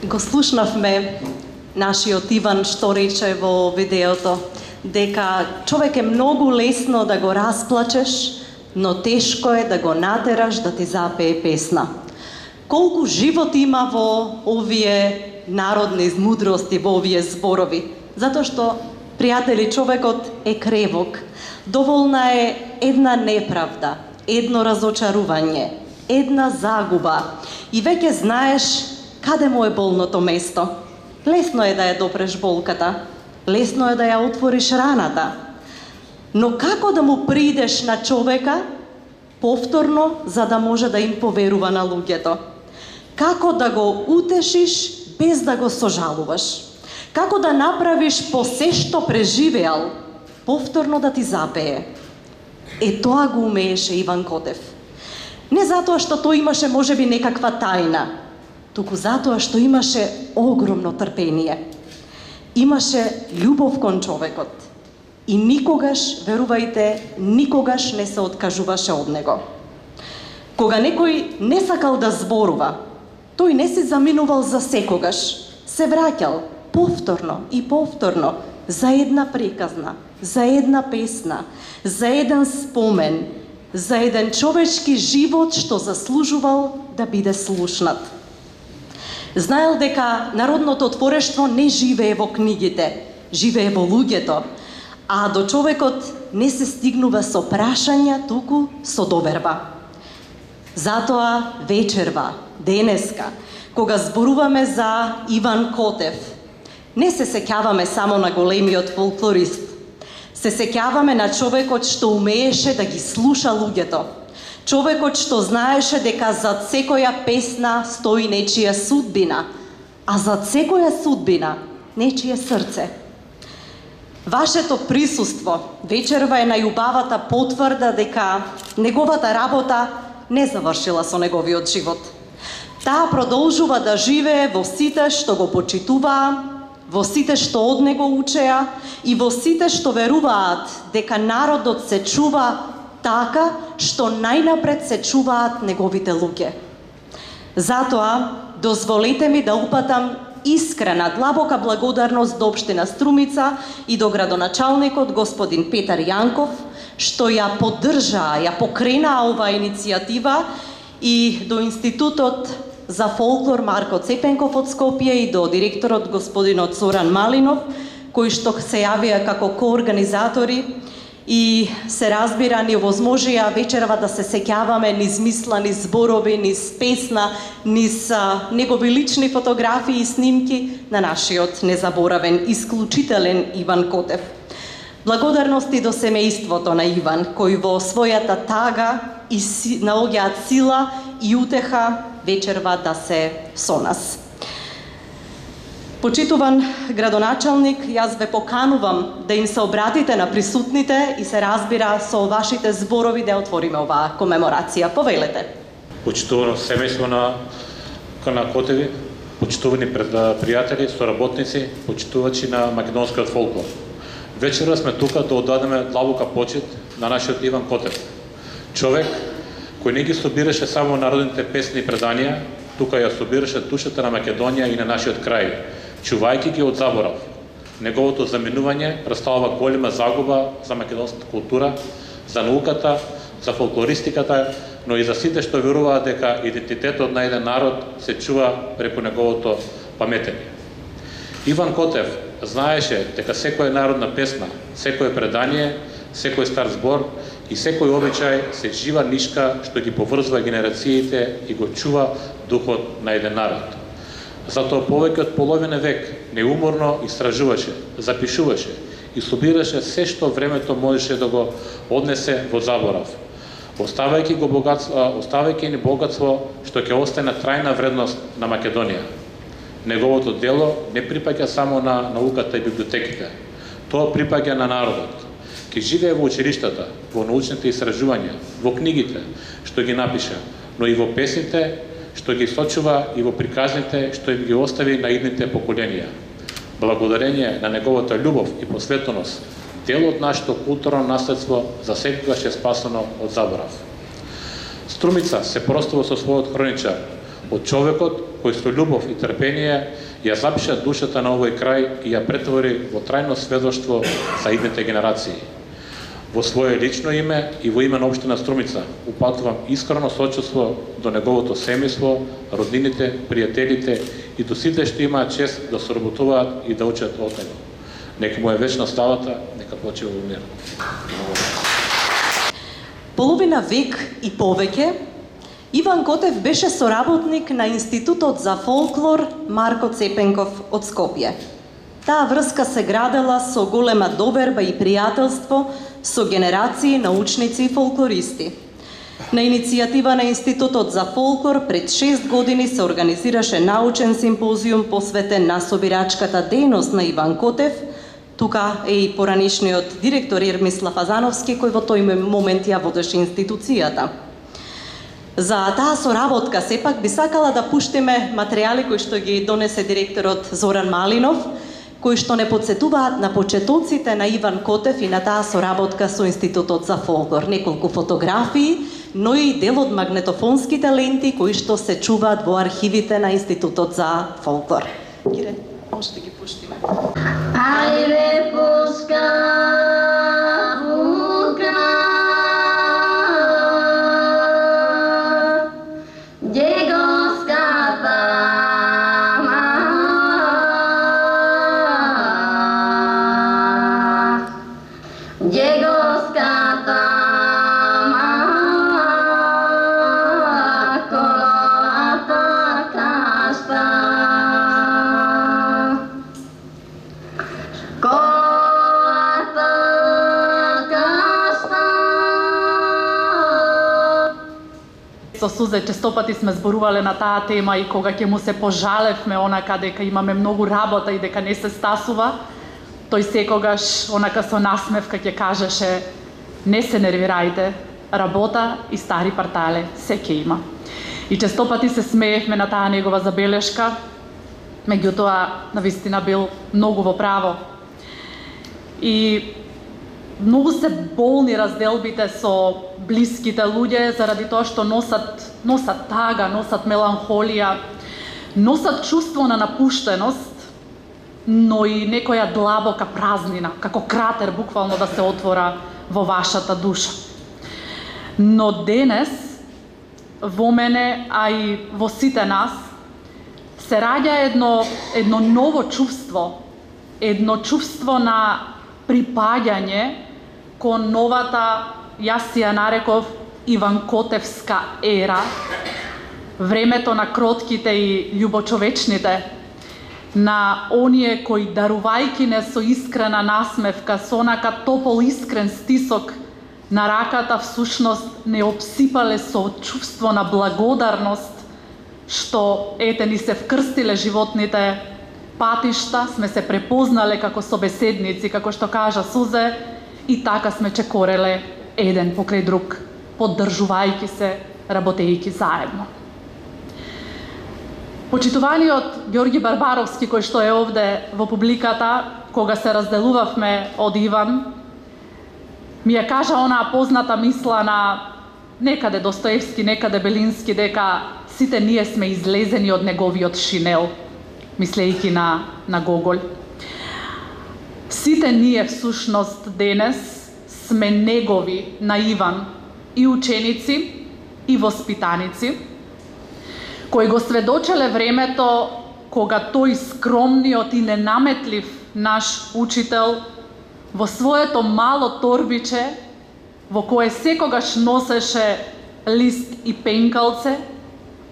Го слушнавме нашиот Иван што рече во видеото, дека човек е многу лесно да го расплачеш, но тешко е да го натераш да ти запее песна. Колку живот има во овие народни мудрости, во овие зборови, затоа што, пријатели, човекот е кревок. Доволна е една неправда, едно разочарување, една загуба и веќе знаеш каде му е болното место. Лесно е да ја допреш болката, лесно е да ја отвориш раната, но како да му придеш на човека повторно за да може да им поверува на луѓето? Како да го утешиш без да го сожалуваш? Како да направиш по се што преживеал повторно да ти запее? Тоа го умееше Иван Котев. Не затоа што тој имаше можеби некаква тајна, туку затоа што имаше огромно трпение. Имаше љубов кон човекот и никогаш, верувајте, никогаш не се откажуваше од него. Кога некој не сакал да зборува, тој не се заминувал за секогаш, се враќал повторно и повторно за една приказна, за една песна, за еден спомен, за еден човечки живот што заслужувал да биде слушнат. Знаел дека народното творештво не живее во книгите, живее во луѓето, а до човекот не се стигнува со прашања, туку со доверба. Затоа вечерва, денеска, кога зборуваме за Иван Котев, не се сеќаваме само на големиот фолклорист, се сеќаваме на човекот што умееше да ги слуша луѓето, човекот што знаеше дека зад секоја песна стои нечија судбина, а зад секоја судбина нечие срце. Вашето присуство вечерва е најубавата потврда дека неговата работа не завршила со неговиот живот. Таа продолжува да живее во сите што го почитуваа, во сите што од него учеа и во сите што веруваат дека народот се чува така што најнапред се чуваат неговите луѓе. Затоа, дозволете ми да упатам искрена, длабока благодарност до Општина Струмица и до градоначалникот господин Петар Јанков, што ја поддржаа, ја покренаа оваа иницијатива и до Институтот за фолклор Марко Цепенков од Скопје и до директорот господинот Зоран Малинов, кои што се јавија како коорганизатори и се разбира ни овозможија вечерва да се сеќаваме низ мисла, низ зборови, низ песна, низ негови лични фотографии и снимки на нашиот незаборавен, исклучителен Иван Котев. Благодарности до семејството на Иван, кои во својата тага и наоѓаат сила и утеха вечерва да се со нас. Почитуван градоначалник, јас ве поканувам да им се обратите на присутните и се разбира со вашите зборови да отвориме оваа комеморација. Повелете. Почитувано семејство на Котеви, почитувани пријатели, соработници, почитувачи на македонскиот фолклор. Вечера сме тука да оддадеме длабока почит на нашиот Иван Котев. Човек кој не ги собираше само народните песни и преданија, тука ја собираше душата на Македонија и на нашиот крај, чувајќи ги од заборав. Неговото заминување представува голема загуба за македонската култура, за науката, за фолклористиката, но и за сите што веруваат дека идентитетот на еден народ се чува преку неговото паметење. Иван Котев знаеше дека секоја народна песна, секое предание, секој стар збор и секој обичај се жива нишка што ги поврзува генерациите и го чува духот на еден народ. Затоа повеќе од половина век неуморно истражуваше, запишуваше и собираше се што времето можеше да го однесе во заборав, оставајќи ни богатство што ќе остане трајна вредност на Македонија. Неговото дело не припаѓа само на науката и библиотеките, тоа припаѓа на народот. Ке живее во училиштата, во научните истражувања, во книгите што ги напиша, но и во песните што ги сочува и во приказните што им ги остави на идните поколенија. Благодарение на неговата љубов и посветеност, дел од нашето културно наследство за секогаш е спасено од заборав. Струмица се простува со својот хроничар, од човекот кој со љубов и трпение ја запиша душата на овој крај и ја претвори во трајно сведоштво за идните генерации. Во свое лично име и во име на општина Струмица упатувам искрено сочувство до неговото семејство, роднините, пријателите и до сите што имаат чест да соработуваат и да учат од него. Нека му е вечна славата, нека почива во мир. Половина век и повеќе, Иван Котев беше соработник на Институтот за фолклор Марко Цепенков од Скопје. Таа врска се градела со голема доверба и пријателство со генерации научници и фолклористи. На иницијатива на Институтот за фолклор пред 6 години се организираше научен симпозиум посветен на собирачката дејност на Иван Котев. Тука е и поранишниот директор Ермислав Азановски, кој во тој момент ја водеше институцијата. За таа соработка сепак би сакала да пуштиме материјали кои што ги донесе директорот Зоран Малинов, кои што не подсетуваат на почетоците на Иван Котев и на таа соработка со Институтот за фолклор. Неколку фотографии, но и дел од магнетофонските ленти кои што се чуваат во архивите на Институтот за фолклор. Кире, може да ги пуштиме. Ајде пуска, пука, Дегоската Со Сузе честопати сме зборувале на таа тема и кога ќе му се пожалевме онака дека имаме многу работа и дека не се стасува, тој секогаш онака со насмевка ќе кажеше: не се нервирајте, работа и стари партале се ќе има. И честопати се смеевме на таа негова забелешка, меѓутоа навистина бил многу во право. И многу се болни разделбите со блиските луѓе заради тоа што носат тага, носат меланхолија, носат чувство на напуштеност, но и некоја длабока празнина, како кратер буквално да се отвора во вашата душа. Но денес во мене, а и во сите нас, се раѓа едно ново чувство, едно чувство на припаѓање кон новата, јас ја нареков, Иван Котевска ера, времето на кротките и љубочовечните, на оние кои дарувајќи не со искрена насмевка, со онака топол искрен стисок на раката, всушност не обсипале со чувство на благодарност, што ете ни се вкрстиле животните патишта, сме се препознале како собеседници, како што кажа Сузе, и така сме чекореле еден покрај друг, поддржувајќи се, работејќи заедно. Почитуваниот Ѓорги Барбаровски, кој што е овде во публиката, кога се разделувавме од Иван, ми ја кажа онаа позната мисла на некаде Достоевски, некаде Белински, дека сите ние сме излезени од неговиот шинел, мислејќи на Гоголь. Сите ние всушност денес сме негови, на Иван, и ученици, и воспитаници, кои го сведочеле времето кога тој скромниот и ненаметлив наш учител во своето мало торбиче, во кое секогаш носеше лист и пенкалце,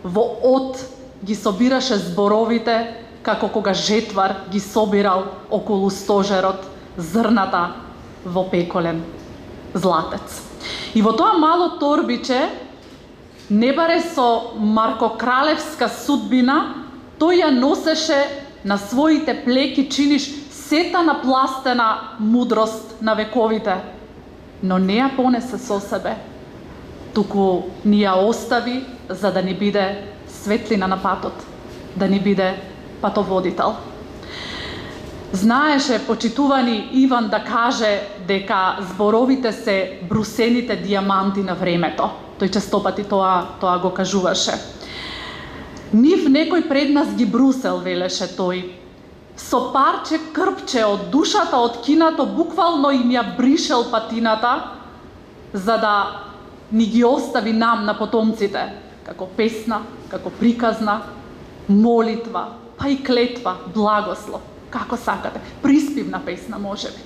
во од ги собираше зборовите, како кога жетвар ги собирал околу стожерот зрната во пеколен златец. И во тоа мало торбиче, не баре со маркокралевска судбина, тој ја носеше на своите плеки, чиниш сета напластена мудрост на вековите, но не ја понесе со себе, туку ни ја остави за да ни биде светлина на патот, да ни биде патоводител. Знаеше почитувани Иван да каже дека зборовите се брусените диаманти на времето. Тој честопати тоа го кажуваше. Нив некој пред нас ги брусел, велеше тој. Со парче крпче од душата од кинато буквално им ја бришел патината, за да ни ги остави нам на потомците, како песна, како приказна, молитва, па и клетва, благослов, како сакате, приспивна песна можеби.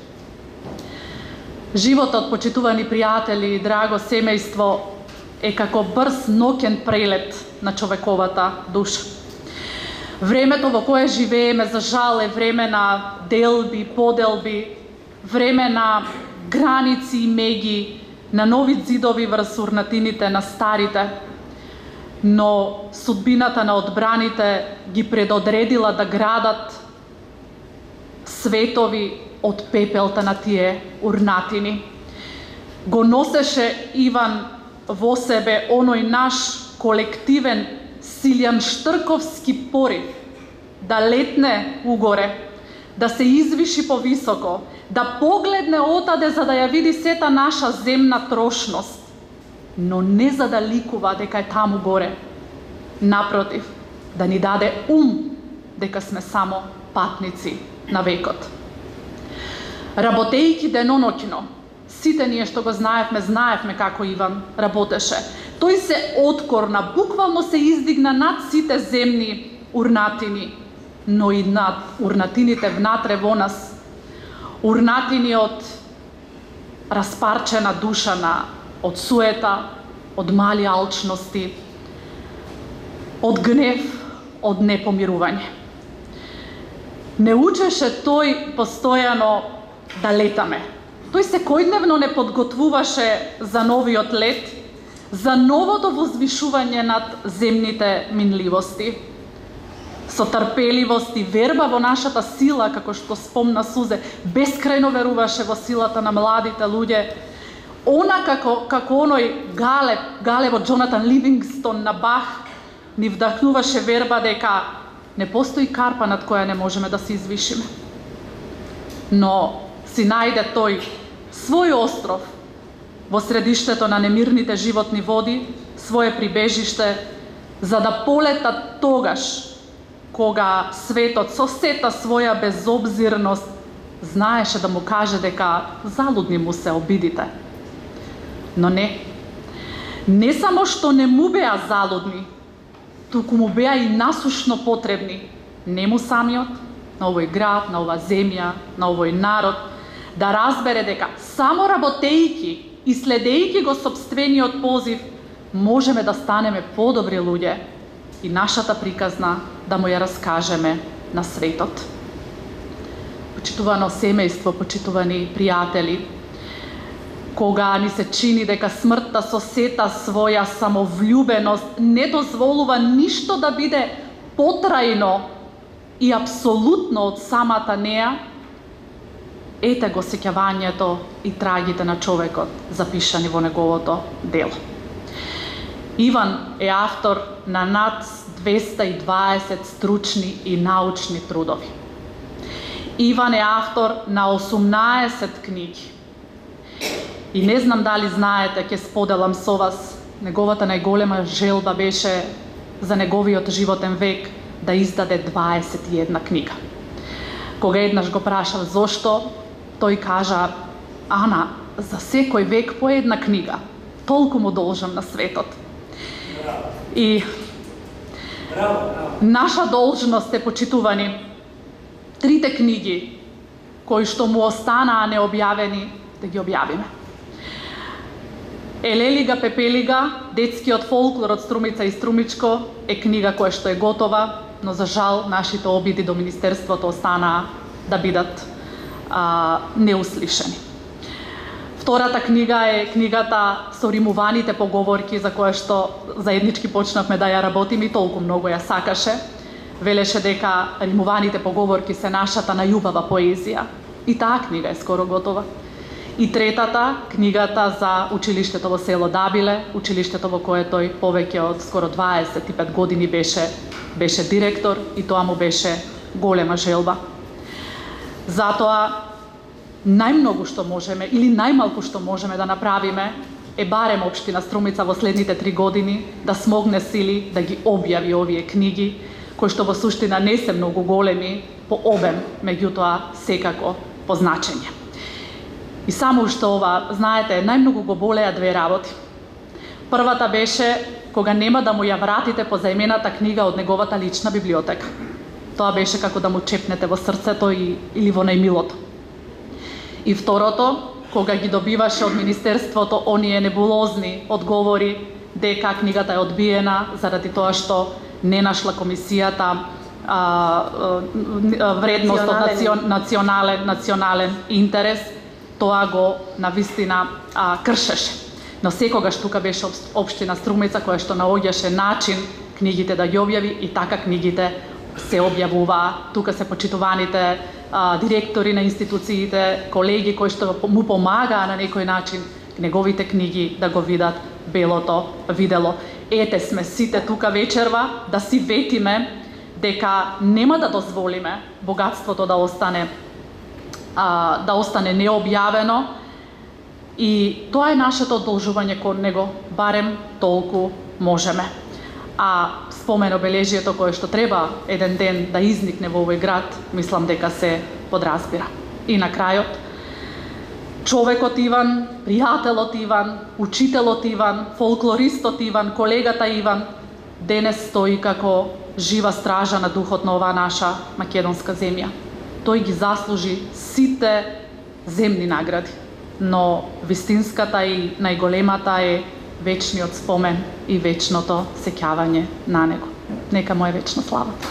Животот, почитувани пријатели и драго семејство, е како брз ноќен прелет на човековата душа. Времето во кое живееме, за жал, е време на делби, поделби, време на граници и меги, на нови зидови врз урнатините на старите, но судбината на одбраните ги предодредила да градат светови од пепелта на тие урнатини. Го носеше Иван во себе оној наш колективен Силјан Штрковски порив да летне угоре, да се извиши повисоко, да погледне отаде за да ја види сета наша земна трошност, но не за да ликува дека е таму горе. Напротив, да ни даде дека сме само патници на векот. Работејќи деноноќно, сите ние што го знаевме како Иван работеше. Тој се откорна, буквално се издигна над сите земни урнатини, но и над урнатините внатре во нас. Урнатини од распарчена душа, од суета, од мали алчности, од гнев, од непомирување. Не учеше тој постојано да летаме. Тој секојдневно не подготвуваше за новиот лет, за новото возвишување над земните минливости. Со трпеливост и верба во нашата сила, како што спомна Сузе, бескрајно веруваше во силата на младите луѓе. Она како оној Галеб од Джонатан Ливингстон на Бах ни вдахнуваше верба дека не постои карпа над која не можеме да се извишиме. Но си најде тој свој остров во средиштето на немирните животни води, свое прибежиште, за да полета тогаш кога светот со сета своја безобзирност знаеше да му каже дека залудни му се обидите. Но не само што не му беа залудни, туку му беа и насушно потребни, не му самиот, на овој град, на ова земја, на овој народ, да разбере дека само работејќи и следејќи го сопствениот позив, можеме да станеме подобри луѓе и нашата приказна да му ја раскажеме на светот. Почитувано семејство, почитувани пријатели, кога ни се чини дека смртта со сета своја самовљубеност не дозволува ништо да биде потрајно и апсолутно од самата неа, ете го сеќавањето и трагите на човекот запишани во неговото дело. Иван е автор на над 220 стручни и научни трудови. Иван е автор на 18 книги. И не знам дали знаете, ќе споделам со вас, неговата најголема желба беше за неговиот животен век да издаде 21 книга. Кога еднаш го прашав зошто, тој кажа: Ана, за секој век по една книга, толку му должам на светот. И наша должност е, почитувани, 3 книги кои што му останаа необјавени, да ги објавиме. Елелига Пепелига, детскиот фолклор од Струмица и Струмичко, е книга која што е готова, но за жал нашите обиди до Министерството останаа да бидат неуслишени. Втората книга е книгата со римуваните поговорки, за која што заеднички почнавме да ја работиме и толку многу ја сакаше. Велеше дека римуваните поговорки се нашата најубава поезија. И таа книга е скоро готова. И третата, книгата за училиштето во село Дабиле, училиштето во кое тој повеќе од скоро 25 години беше директор, и тоа му беше голема желба. Затоа најмногу што можеме или најмалку што можеме да направиме е барем општина Струмица во следните 3 години да смогне сили да ги објави овие книги, кои што во суштина не се многу големи по обем, меѓутоа секако по значење. И само што ова, знаете, најмногу го болеа 2 работи. Првата беше кога нема да му ја вратите позаимената книга од неговата лична библиотека. Тоа беше како да му чепнете во срцето или во најмилото. И второто, кога ги добиваше од Министерството оние небулозни одговори дека книгата е одбиена заради тоа што не нашла комисијата вредност од национален интерес, тоа го навистина кршеше. Но секогаш тука беше општина Струмица која што наоѓаше начин книгите да ги објави и така книгите се објавуваа. Тука се почитуваните директори на институциите, колеги кои што му помагаа на некој начин неговите книги да го видат белото видело. Ете сме сите тука вечерва да си ветиме дека нема да дозволиме богатството да остане необјавено и тоа е нашето одолжување кон него, барем толку можеме. А спомен обележието кое што треба еден ден да изникне во овој град, мислам дека се подразбира. И на крајот, човекот Иван, пријателот Иван, учителот Иван, фолклористот Иван, колегата Иван, денес стои како жива стража на духот на оваа наша македонска земја. Тој ги заслужи сите земни награди, но вистинската и најголемата е вечниот спомен и вечното сеќавање на него. Нека му е вечна славата.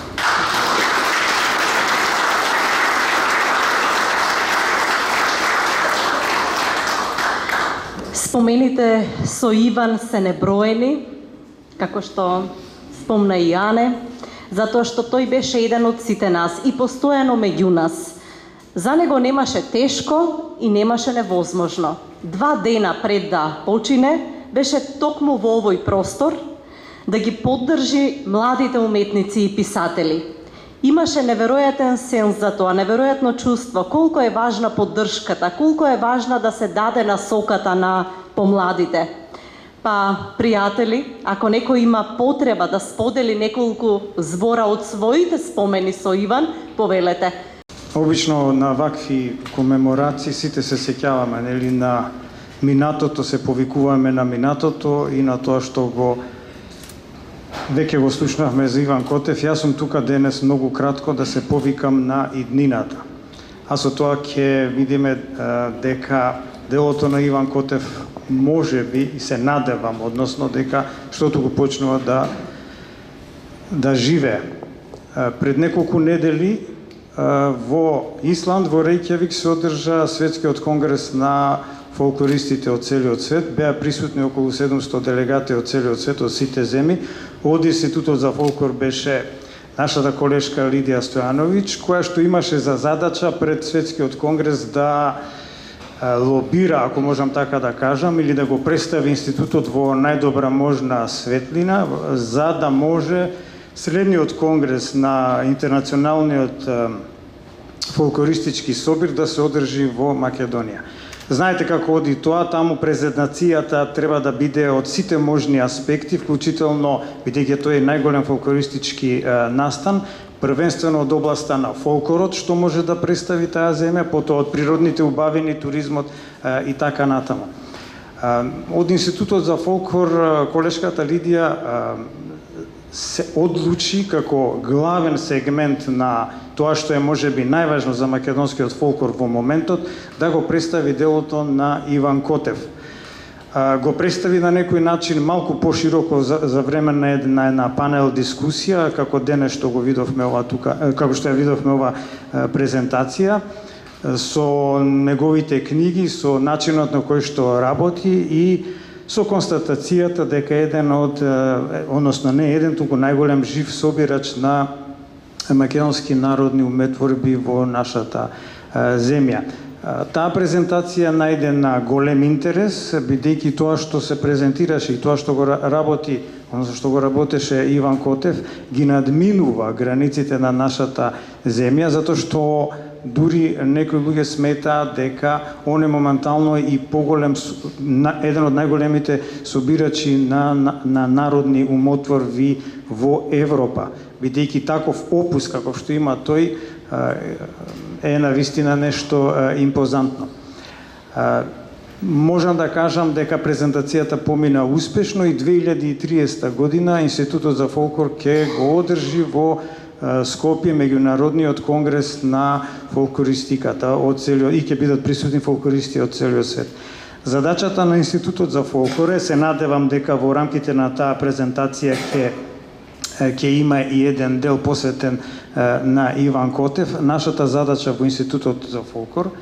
Спомените со Иван се неброени, како што спомна и Ане, затоа што тој беше еден од сите нас и постојано меѓу нас. За него немаше тешко и немаше невозможно. 2 дена пред да почине, беше токму во овој простор да ги поддржи младите уметници и писатели. Имаше неверојатен сенс за тоа, неверојатно чувство, колку е важна поддршката, колку е важна да се даде насоката на помладите. Па, пријатели, ако некој има потреба да сподели неколку збора од своите спомени со Иван, повелете. Обично на вакви комеморации сите се сеќаваме, нели, на минатото, се повикуваме на минатото и на тоа што го веќе го слушнавме за Иван Котев. Јас сум тука денес многу кратко да се повикам на иднината. А со тоа ќе видиме дека делото на Иван Котев може би и се надевам, односно дека штото го почнува да живее. Пред неколку недели во Исланд, во Рејкјавик, се одржа светскиот конгрес на фолклористите од целиот свет. Беа присутни околу 700 делегати од целиот свет, од сите земји. Од Институтот за фолклор беше нашата колешка Лидија Стојановиќ, која што имаше за задача пред светскиот конгрес да лобира, ако можам така да кажам, или да го представи институтот во најдобра можна светлина, за да може следниот конгрес на интернационалниот фолклористички собир да се одржи во Македонија. Знаете како оди тоа, таму презентацијата треба да биде од сите можни аспекти, вклучително, бидејќи тој е најголем фолклористички настан, првенствено од областа на фолклорот, што може да представи таа земја, потоа од природните убавини, туризмот и така натаму. Од Институтот за фолклор колешката Лидија се одлучи како главен сегмент на тоа што е можеби најважно за македонскиот фолклор во моментот, да го представи делото на Иван Котев. Го представи на некој начин малку пошироко за време на една панел дискусија, како денес што го видовме ова тука, како што ја видовме ова презентација, со неговите книги, со начинот на кој што работи и со констатацијата дека еден од, односно не еден, туку најголем жив собирач на македонски народни уметворби во нашата земја. Таа презентација најде на голем интерес, бидејќи тоа што се презентираше и тоа што го работи, односно што го работеше Иван Котев, ги надминува границите на нашата земја, затоа што дури некои луѓе сметаат дека он е моментално и поголем, еден од најголемите собирачи на народни умотворби во Европа. Бидејќи таков опус каков што има тој е навистина нешто импозантно. Можам да кажам дека презентацијата помина успешно и 2030 година Институтот за фолклор ќе го одржи во Скопје меѓународниот конгрес на фолклористиката од целиот и ќе бидат присутни фолклористи од целиот свет. Задачата на Институтот за фолклор е, се надевам дека во рамките на таа презентација ќе има и еден дел посветен на Иван Котев. Нашата задача во Институтот за фолклор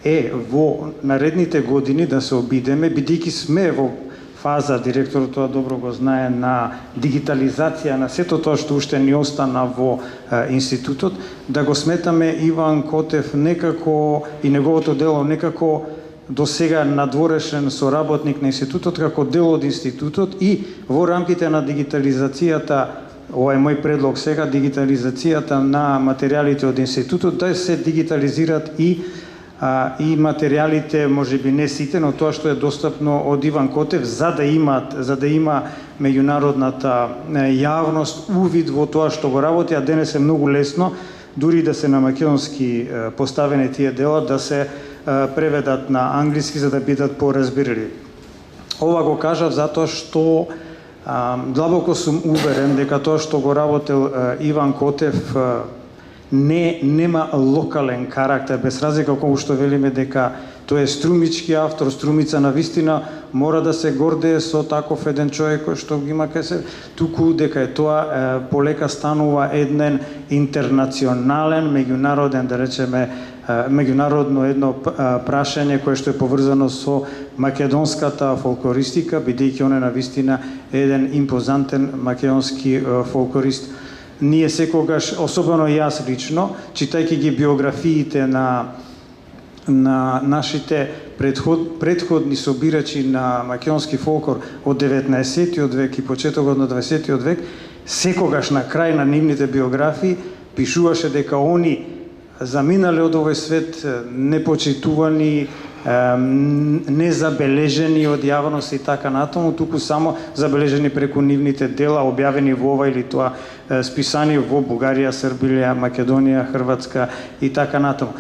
е во наредните години да се обидеме, бидејќи сме во фаза, директорот тоа добро го знае, на дигитализација на сето тоа што уште ни остана во институтот, да го сметаме Иван Котев некако и неговото дело некако до сега надворешен соработник на институтот, како дел од институтот и во рамките на дигитализацијата, ова е мој предлог сега, дигитализацијата на материјалите од институтот, да се дигитализираат и материјалите, можеби не сите, но тоа што е достапно од Иван Котев, за да има меѓународната јавност увид во тоа што го работи, а денес е многу лесно, дури да се на македонски поставени тие дела, да се преведат на англиски за да бидат поразбирливи. Ова го кажав затоа што длабоко сум уверен дека тоа што го работел Иван Котев нема локален карактер, без разлика колку што велиме дека тој е струмички автор, струмица на вистина, мора да се гордее со таков еден човек кој што ги има кај се, туку дека е тоа полека станува еден интернационален, меѓународен, да речеме, меѓународно едно прашање кое што е поврзано со македонската фолклористика, бидејќи он е на вистина еден импозантен македонски фолклорист. Ние секогаш, особено јас лично, читајќи ги биографиите на нашите предходни собирачи на македонски фолклор од 19-тиот век и почетокот на 20-тиот век, секогаш на крај на нивните биографии пишуваше дека они заминале од овој свет непочитувани, незабележени од јавност и така натаму, туку само забележени преку нивните дела, објавени во ова или тоа списание во Бугарија, Србија, Македонија, Хрватска и така натаму.